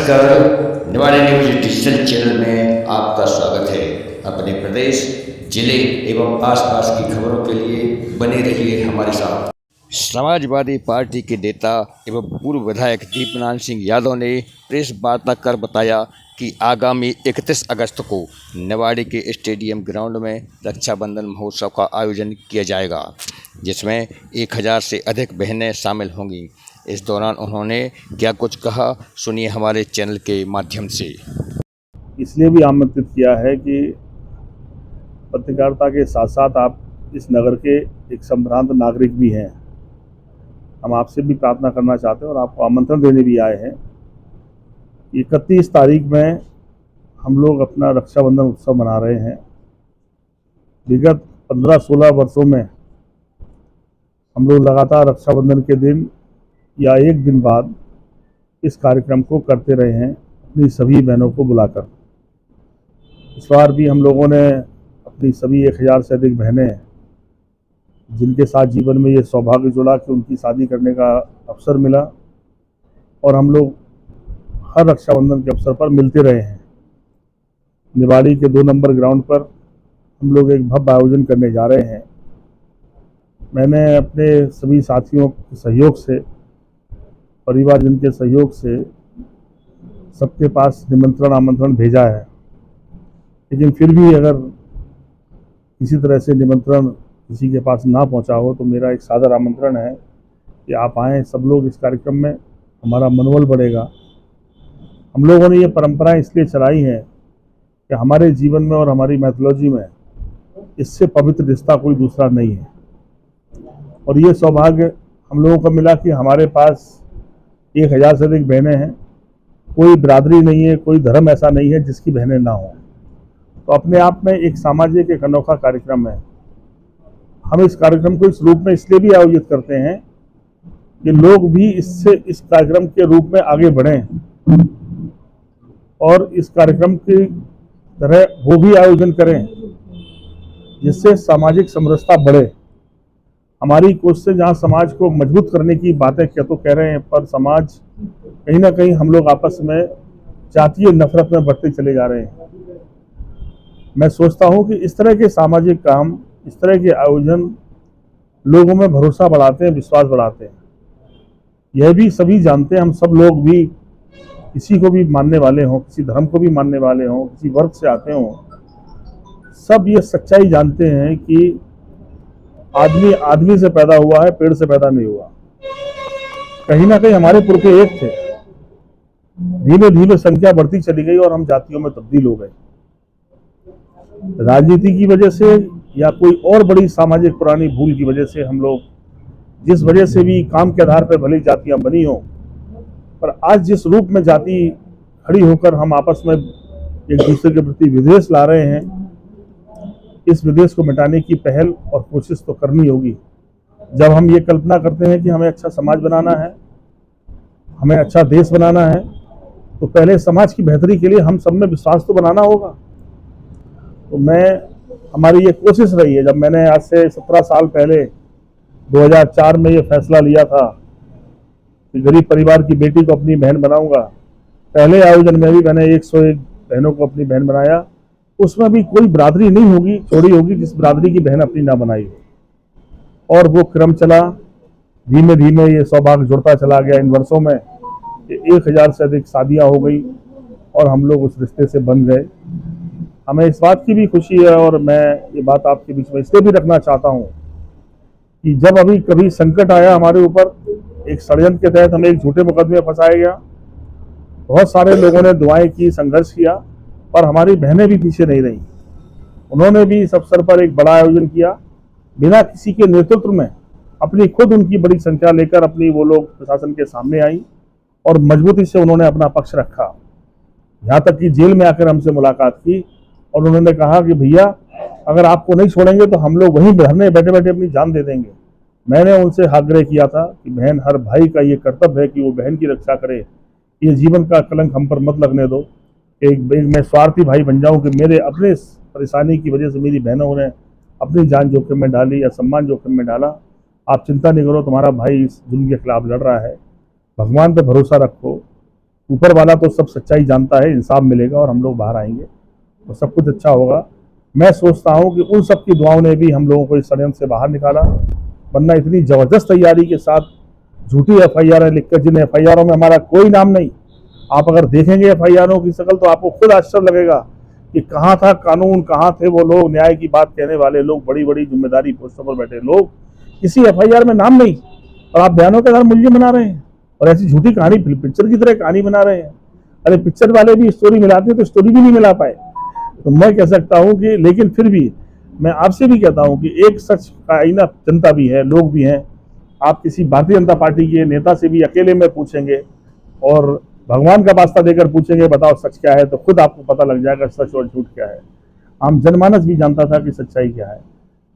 नमस्कार, Niwari news digital channel में आपका स्वागत है। अपने प्रदेश, जिले एवं आसपास की खबरों के लिए बने रहिए हमारे साथ। समाजवादी पार्टी के नेता एवं पूर्व विधायक दीपनारायण सिंह यादव ने प्रेस वार्ता कर बताया कि आगामी 31 अगस्त को निवाड़ी के स्टेडियम ग्राउंड में रक्षाबंधन महोत्सव का आयोजन किया जाएगा, जिसमें 1000 से अधिक बहनें शामिल होंगी। इस दौरान उन्होंने क्या कुछ कहा, सुनिए हमारे चैनल के माध्यम से। इसलिए भी आमंत्रित किया है कि पत्रकारिता के साथ साथ आप इस नगर के एक संभ्रांत नागरिक भी हैं। हम आपसे भी प्रार्थना करना चाहते हैं और आपको आमंत्रण देने भी आए हैं। 31 तारीख में हम लोग अपना रक्षाबंधन उत्सव मना रहे हैं। विगत 15-16 वर्षों में हम लोग लगातार रक्षाबंधन के दिन या एक दिन बाद इस कार्यक्रम को करते रहे हैं, अपनी सभी बहनों को बुलाकर। इस बार भी हम लोगों ने अपनी सभी 1000 से अधिक बहनें, जिनके साथ जीवन में ये सौभाग्य जुड़ा कि उनकी शादी करने का अवसर मिला, और हम लोग हर रक्षाबंधन के अवसर पर मिलते रहे हैं। निवाड़ी के 2 नंबर ग्राउंड पर हम लोग एक भव्य आयोजन करने जा रहे हैं। मैंने अपने सभी साथियों के सहयोग से, परिवारजन के सहयोग से सबके पास आमंत्रण भेजा है। लेकिन फिर भी अगर किसी तरह से निमंत्रण किसी के पास ना पहुंचा हो तो मेरा एक सादर आमंत्रण है कि आप आएँ, सब लोग इस कार्यक्रम में, हमारा मनोबल बढ़ेगा। हम लोगों ने ये परंपराएं इसलिए चलाई हैं कि हमारे जीवन में और हमारी मैथोलॉजी में इससे पवित्र रिश्ता कोई दूसरा नहीं है। और ये सौभाग्य हम लोगों को मिला कि हमारे पास 1000 से अधिक बहनें हैं। कोई बिरादरी नहीं है, कोई धर्म ऐसा नहीं है जिसकी बहनें ना हों। तो अपने आप में एक सामाजिक, एक अनोखा कार्यक्रम है। हम इस कार्यक्रम को इस रूप में इसलिए भी आयोजित करते हैं कि लोग भी इस कार्यक्रम के रूप में आगे बढ़ें और इस कार्यक्रम की तरह वो भी आयोजन करें, जिससे सामाजिक समरसता बढ़े। हमारी कोशिश से जहाँ समाज को मजबूत करने की बातें क्या तो कह रहे हैं, पर समाज कहीं ना कहीं हम लोग आपस में जातीय नफरत में बढ़ते चले जा रहे हैं। मैं सोचता हूँ कि इस तरह के सामाजिक काम, इस तरह के आयोजन लोगों में भरोसा बढ़ाते हैं, विश्वास बढ़ाते हैं। यह भी सभी जानते हैं, हम सब लोग भी, किसी को भी मानने वाले हों, किसी धर्म को भी मानने वाले हों, किसी वर्ग से आते हों, सब ये सच्चाई जानते हैं कि आदमी आदमी से पैदा हुआ है, पेड़ से पैदा नहीं हुआ। कहीं ना कहीं हमारे पुरखे एक थे, धीमे धीमे संख्या बढ़ती चली गई और हम जातियों में तब्दील हो गए। राजनीति की वजह से या कोई और बड़ी सामाजिक पुरानी भूल की वजह से हम लोग, जिस वजह से भी काम के आधार पर भले जातियां बनी हों, पर आज जिस रूप में जाति खड़ी होकर हम आपस में एक दूसरे के प्रति विद्वेष ला रहे हैं, इस विद्वेष को मिटाने की पहल और कोशिश तो करनी होगी। जब हम ये कल्पना करते हैं कि हमें अच्छा समाज बनाना है, हमें अच्छा देश बनाना है, तो पहले समाज की बेहतरी के लिए हम सब में विश्वास तो बनाना होगा। तो हमारी ये कोशिश रही है। जब मैंने आज से 17 साल पहले 2004 में ये फैसला लिया था कि गरीब परिवार की बेटी को अपनी बहन बनाऊंगा, पहले आयोजन में भी मैंने 101 बहनों को अपनी बहन बनाया। उसमें भी कोई बिरादरी नहीं होगी, छोड़ी होगी जिस बिरादरी की बहन अपनी ना बनाई हो। और वो क्रम चला, धीमे धीमे ये सौभाग्य जुड़ता चला गया। इन वर्षों में 1000 से अधिक शादियां हो गई और हम लोग उस रिश्ते से बन गए। हमें इस बात की भी खुशी है, और मैं ये बात आपके बीच में इसलिए भी रखना चाहता हूँ कि जब अभी कभी संकट आया हमारे ऊपर, एक षड्यंत्र के तहत हमें एक झूठे मुकदमे फंसाया गया, बहुत सारे लोगों ने दुआएं की, संघर्ष किया, पर हमारी बहनें भी पीछे नहीं रहीं। उन्होंने भी इस अवसर पर एक बड़ा आयोजन किया, बिना किसी के नेतृत्व में, अपनी खुद उनकी बड़ी संख्या लेकर अपनी वो लोग प्रशासन के सामने आई और मजबूती से उन्होंने अपना पक्ष रखा। यहाँ तक कि जेल में आकर हमसे मुलाकात की और उन्होंने कहा कि भैया, अगर आपको नहीं छोड़ेंगे तो हम लोग वहीं धरने बैठे बैठे अपनी जान दे देंगे। मैंने उनसे आग्रह किया था कि बहन, हर भाई का ये कर्तव्य है कि वो बहन की रक्षा करे, ये जीवन का कलंक हम पर मत लगने दो। एक मैं स्वार्थी भाई बन जाऊं कि मेरे अपने परेशानी की वजह से मेरी बहनों ने अपनी जान जोखिम में डाली या सम्मान जोखिम में डाला। आप चिंता नहीं करो, तुम्हारा भाई इस जुल्म के खिलाफ लड़ रहा है, भगवान पे भरोसा रखो। ऊपर वाला तो सब सच्चाई जानता है, इंसाफ मिलेगा और हम लोग बाहर आएंगे और सब कुछ अच्छा होगा। मैं सोचता हूँ कि उन सब की दुआओं ने भी हम लोगों को इस षड्यंत्र से बाहर निकाला, वरना इतनी ज़बरदस्त तैयारी के साथ झूठी FIR लिख कर, जिन FIRों में हमारा कोई नाम नहीं, आप अगर देखेंगे FIRों की शक्ल तो आपको खुद आश्चर्य लगेगा कि कहाँ था कानून, कहाँ थे वो लोग न्याय की बात कहने वाले लोग, बड़ी बड़ी जिम्मेदारी पोस्टों पर बैठे लोग, किसी FIR में नाम नहीं, और आप बयानों के आधार मुलजिम बना रहे हैं और ऐसी झूठी कहानी पिक्चर की तरह कहानी बना रहे हैं। अरे पिक्चर वाले भी स्टोरी मिलाते तो स्टोरी भी नहीं मिला पाए। तो मैं कह सकता हूँ कि, लेकिन फिर भी मैं आपसे भी कहता हूँ कि एक सच का आईना जनता भी है, लोग भी हैं। आप किसी भारतीय जनता पार्टी के नेता से भी अकेले में पूछेंगे और भगवान का वास्ता देकर पूछेंगे बताओ सच क्या है, तो खुद आपको पता लग जाएगा सच और झूठ क्या है। आम जनमानस भी जानता था कि सच्चाई क्या है।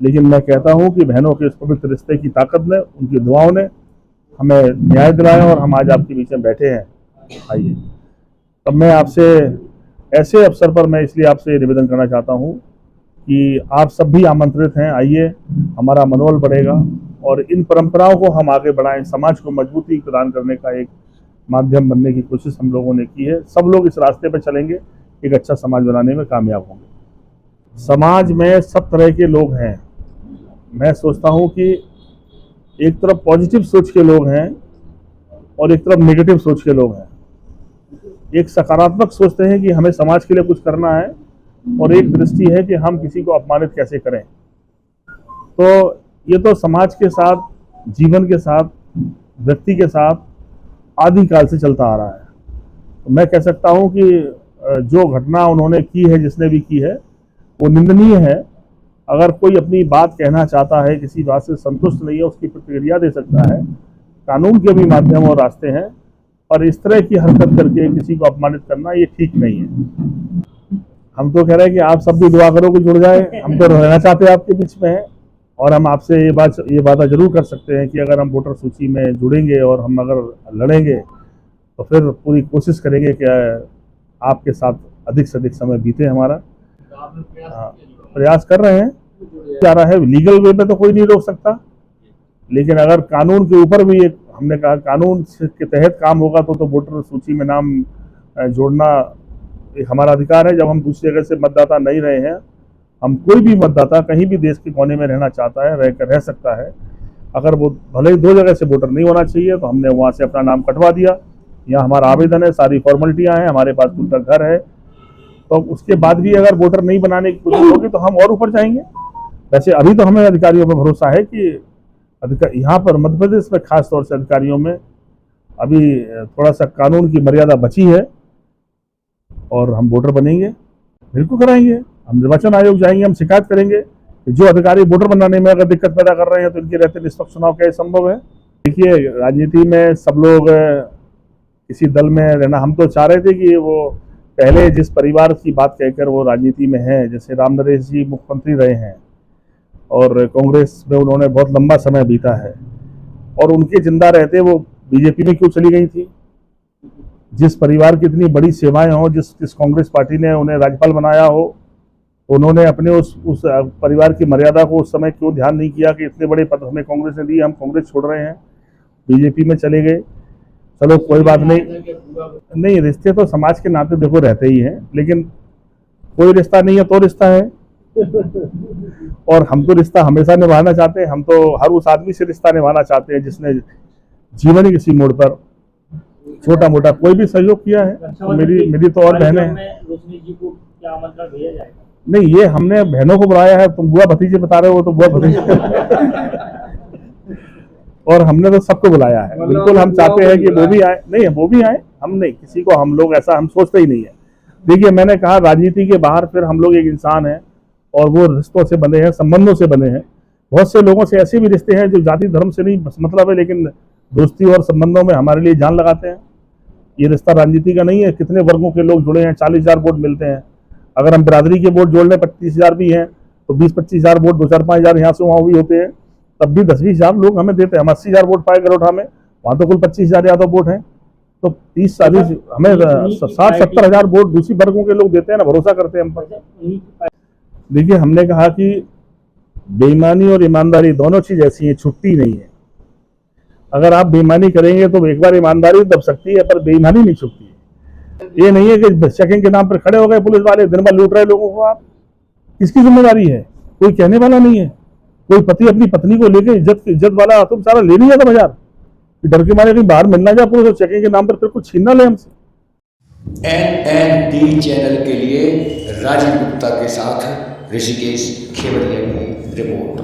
लेकिन मैं कहता हूँ कि बहनों के इस पवित्र रिश्ते की ताकत ने, उनकी दुआओं ने हमें न्याय दिलाया और हम आज आपके बीच में बैठे हैं। आइए, तब मैं आपसे ऐसे अवसर पर मैं इसलिए आपसे निवेदन करना चाहता हूँ कि आप सब भी आमंत्रित हैं, आइए, हमारा मनोबल बढ़ेगा और इन परंपराओं को हम आगे बढ़ाएं। समाज को मजबूती प्रदान करने का एक माध्यम बनने की कोशिश हम लोगों ने की है। सब लोग इस रास्ते पर चलेंगे, एक अच्छा समाज बनाने में कामयाब होंगे। समाज में सब तरह के लोग हैं। मैं सोचता हूँ कि एक तरफ पॉजिटिव सोच के लोग हैं और एक तरफ नेगेटिव सोच के लोग हैं। एक सकारात्मक सोचते हैं कि हमें समाज के लिए कुछ करना है और एक दृष्टि है कि हम किसी को अपमानित कैसे करें। तो ये तो समाज के साथ, जीवन के साथ, व्यक्ति के साथ आदिकाल से चलता आ रहा है। तो मैं कह सकता हूँ कि जो घटना उन्होंने की है, जिसने भी की है, वो निंदनीय है। अगर कोई अपनी बात कहना चाहता है, किसी बात से संतुष्ट नहीं है, उसकी प्रतिक्रिया दे सकता है। कानून के भी माध्यम और रास्ते हैं, और इस तरह की हरकत करके किसी को अपमानित करना ये ठीक नहीं है। हम तो कह रहे हैं कि आप सब भी दुआ करो कि जुड़ जाए। हम तो रहना चाहते हैं आपके बीच में हैं, और हम आपसे ये वादा जरूर कर सकते हैं कि अगर हम वोटर सूची में जुड़ेंगे और हम अगर लड़ेंगे तो फिर पूरी कोशिश करेंगे कि आपके साथ अधिक से अधिक समय बीते हमारा। प्रयास कर रहे हैं, जा रहा है। लीगल वे पे तो कोई नहीं रोक सकता, लेकिन अगर कानून के ऊपर भी एक, हमने कहा कानून के तहत काम होगा तो वोटर सूची में नाम जोड़ना एक हमारा अधिकार है। जब हम दूसरी जगह से मतदाता नहीं रहे हैं, हम कोई भी मतदाता कहीं भी देश के कोने में रहना चाहता है, रह सकता है। अगर वो भले ही 2 जगह से वोटर नहीं होना चाहिए, तो हमने वहाँ से अपना नाम कटवा दिया। यहाँ हमारा आवेदन है, सारी फॉर्मेलिटियाँ हैं, हमारे पास खुद का घर है। तो उसके बाद भी अगर वोटर नहीं बनाने की कोशिश होगी तो हम और ऊपर जाएंगे। वैसे अभी तो हमें अधिकारियों पर भरोसा है कि यहाँ पर मध्य प्रदेश में खास तौर से अधिकारियों में अभी थोड़ा सा कानून की मर्यादा बची है, और हम वोटर बनेंगे, बिल्कुल कराएंगे। हम निर्वाचन आयोग जाएंगे, हम शिकायत करेंगे कि जो अधिकारी वोटर बनाने में अगर दिक्कत पैदा कर रहे हैं तो इनके रहते निष्पक्ष चुनाव कैसे संभव है। देखिए, राजनीति में सब लोग किसी दल में रहना, हम तो चाह रहे थे कि वो पहले जिस परिवार की बात कहकर वो राजनीति में है, जैसे राम नरेश जी मुख्यमंत्री रहे हैं और कांग्रेस में उन्होंने बहुत लंबा समय बीता है, और उनके जिंदा रहते वो बीजेपी में क्यों चली गई थी। जिस परिवार की इतनी बड़ी सेवाएं हो, जिस कांग्रेस पार्टी ने उन्हें राज्यपाल बनाया हो, उन्होंने अपने उस परिवार की मर्यादा को उस समय क्यों ध्यान नहीं किया कि इतने बड़े पद हमें कांग्रेस ने दिए, हम कांग्रेस छोड़ रहे हैं, बीजेपी में चले गए। चलो कोई बात नहीं, रिश्ते तो समाज के नाते देखो रहते ही हैं, लेकिन कोई रिश्ता नहीं है तो रिश्ता है, और हम तो रिश्ता हमेशा निभाना चाहते हैं। हम तो हर उस आदमी से रिश्ता निभाना चाहते हैं जिसने जीवन के किसी मोड़ पर छोटा मोटा कोई भी सहयोग किया है। तो मेरी तो और बहनें हैं। रोशनी जी को क्या आमंत्रण भेजा जाएगा? नहीं, ये हमने बहनों को बुलाया है। तुम बुआ भतीजे बता रहे हो तो बुआ भतीजे और हमने तो सबको बुलाया है। बिल्कुल हम चाहते हैं कि वो भी आए। नहीं, वो भी आए, हम नहीं, किसी को हम लोग ऐसा हम सोचते ही नहीं है। देखिए, मैंने कहा राजनीति के बाहर फिर हम लोग एक इंसान हैं, और वो रिश्तों से बने हैं, संबंधों से बने हैं। बहुत से लोगों से ऐसे भी रिश्ते हैं जो जाति धर्म से नहीं मतलब है, लेकिन दोस्ती और संबंधों में हमारे लिए जान लगाते हैं। ये रिश्ता राजनीति का नहीं है। कितने वर्गों के लोग जुड़े हैं, 40,000 वोट मिलते हैं। अगर हम बिरादरी के वोट जोड़ लें 25,000 भी हैं, तो 20-25,000 वोट 2-4-5,000 यहाँ से वहाँ भी होते हैं, तब भी 10-20,000 लोग हमें देते हैं। हम 80,000 वोट पाए गरोठा में, वहाँ तो कुल 25,000 यादव वोट हैं, तो 30-40 हमें 60-70,000 वोट दूसरी वर्गों के लोग देते हैं ना, भरोसा करते हैं हम पर। देखिए, हमने कहा कि बेईमानी और ईमानदारी दोनों चीज ऐसी हैं, छुट्टी नहीं है। अगर आप बेईमानी करेंगे तो एक बार ईमानदारी दब सकती है, पर बेईमानी नहीं छुटती है। ये नहीं है कि चेकिंग के नाम पर खड़े हो गए पुलिस वाले, दिन भर लूट रहे लोगों को। आप किसकी जिम्मेदारी है? कोई कहने वाला नहीं है। कोई पति अपनी पत्नी को लेके इज्जत वाला तुम सारा ले नहीं जाता बाजार, डर के मारे कहीं बाहर मिलना जाए पुलिस चेकिंग के नाम पर फिर कुछ छीन ना ले हमसे। NND चैनल के लिए राजीव गुप्ता के साथ ऋषिकेश खेवड़िया की रिपोर्ट।